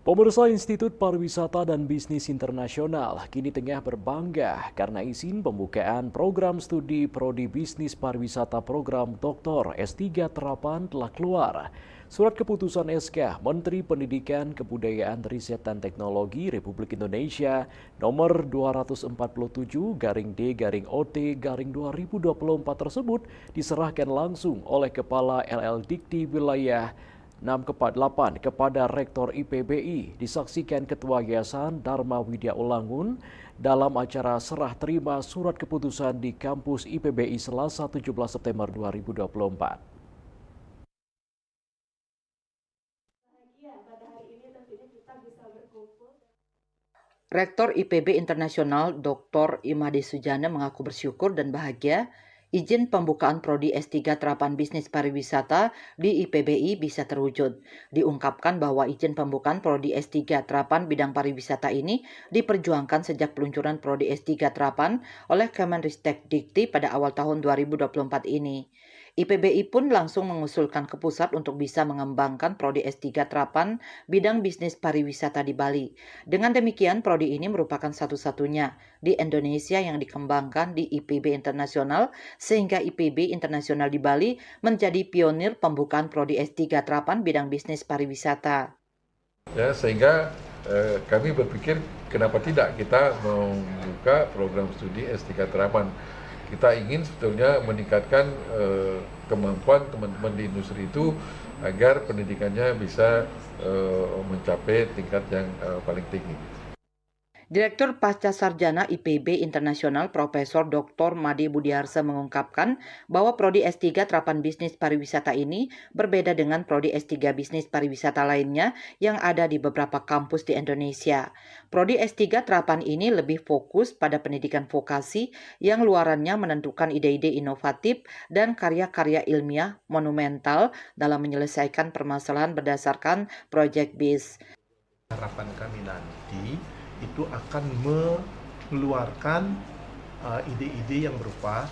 Pemirsa Institut Pariwisata dan Bisnis Internasional kini tengah berbangga karena izin pembukaan program studi Prodi Bisnis Pariwisata Program Dr. S3 Terapan telah keluar. Surat keputusan SK Menteri Pendidikan, Kebudayaan, Riset dan Teknologi Republik Indonesia nomor 240-D-OT-2024 tersebut diserahkan langsung oleh Kepala LL Dikti Wilayah 6/8 kepada Rektor IPBI, disaksikan Ketua Yayasan Dharma Widya Ulangun dalam acara serah terima surat keputusan di kampus IPBI Selasa 17 September 2024. Rektor IPB Internasional Dr. Imade Sujana mengaku bersyukur dan bahagia izin pembukaan Prodi S3 Terapan Bisnis Pariwisata di IPBI bisa terwujud. Diungkapkan bahwa izin pembukaan Prodi S3 Terapan Bidang Pariwisata ini diperjuangkan sejak peluncuran Prodi S3 Terapan oleh Kemenristek Dikti pada awal tahun 2024 ini. IPBI pun langsung mengusulkan ke pusat untuk bisa mengembangkan Prodi S3 Terapan Bidang Bisnis Pariwisata di Bali. Dengan demikian, Prodi ini merupakan satu-satunya di Indonesia yang dikembangkan di IPB Internasional, sehingga IPB Internasional di Bali menjadi pionir pembukaan Prodi S3 Terapan Bidang Bisnis Pariwisata. Ya, sehingga kami berpikir kenapa tidak kita membuka program studi S3 Terapan. Kita ingin sebetulnya meningkatkan kemampuan teman-teman di industri itu agar pendidikannya bisa mencapai tingkat yang paling tinggi. Direktur Pasca Sarjana IPB Internasional Profesor Dr. Made Budiarsa mengungkapkan bahwa Prodi S3 Terapan Bisnis Pariwisata ini berbeda dengan Prodi S3 Bisnis Pariwisata lainnya yang ada di beberapa kampus di Indonesia. Prodi S3 Terapan ini lebih fokus pada pendidikan vokasi yang luarannya menentukan ide-ide inovatif dan karya-karya ilmiah monumental dalam menyelesaikan permasalahan berdasarkan project base. Harapan kami nanti itu akan mengeluarkan ide-ide yang berupa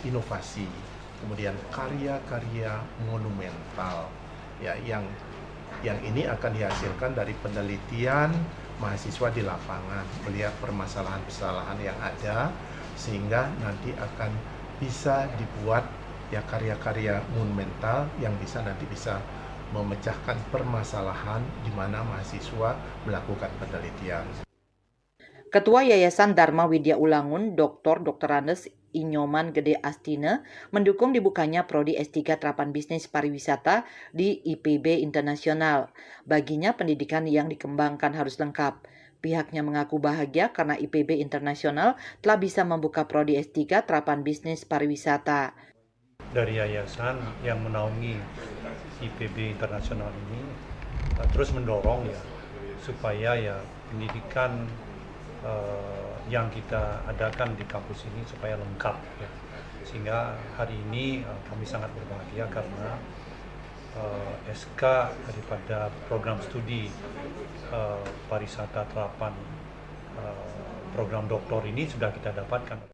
inovasi, kemudian karya-karya monumental, ya, yang ini akan dihasilkan dari penelitian mahasiswa di lapangan, melihat permasalahan-permasalahan yang ada, sehingga nanti akan bisa dibuat ya karya-karya monumental yang nanti bisa memecahkan permasalahan di mana mahasiswa melakukan penelitian. Ketua Yayasan Dharma Widya Ulangun, Dr. Andes Inyoman Gede Astina, mendukung dibukanya Prodi S3 Terapan Bisnis Pariwisata di IPB Internasional. Baginya pendidikan yang dikembangkan harus lengkap. Pihaknya mengaku bahagia karena IPB Internasional telah bisa membuka Prodi S3 Terapan Bisnis Pariwisata. Dari yayasan yang menaungi IPB Internasional ini terus mendorong ya supaya ya pendidikan yang kita adakan di kampus ini supaya lengkap ya. Sehingga hari ini kami sangat berbahagia karena SK daripada program studi pariwisata terapan program doktor ini sudah kita dapatkan.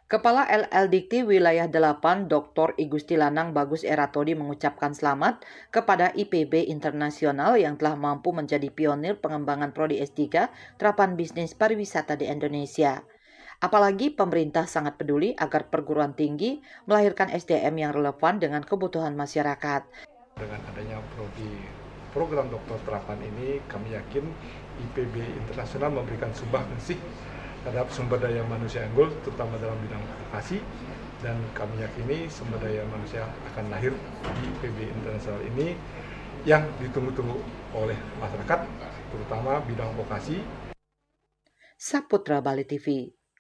Kepala LL Dikti Wilayah 8 Dr. Igusti Lanang Bagus Eratodi mengucapkan selamat kepada IPB Internasional yang telah mampu menjadi pionir pengembangan Prodi S3 Terapan Bisnis Pariwisata di Indonesia. Apalagi pemerintah sangat peduli agar perguruan tinggi melahirkan SDM yang relevan dengan kebutuhan masyarakat. Dengan adanya program doktor terapan ini, kami yakin IPB Internasional memberikan sumbangsih terhadap sumber daya manusia unggul, terutama dalam bidang vokasi, dan kami yakini sumber daya manusia akan lahir di IPB Internasional ini yang ditunggu-tunggu oleh masyarakat, terutama bidang vokasi. Saputra Bali TV.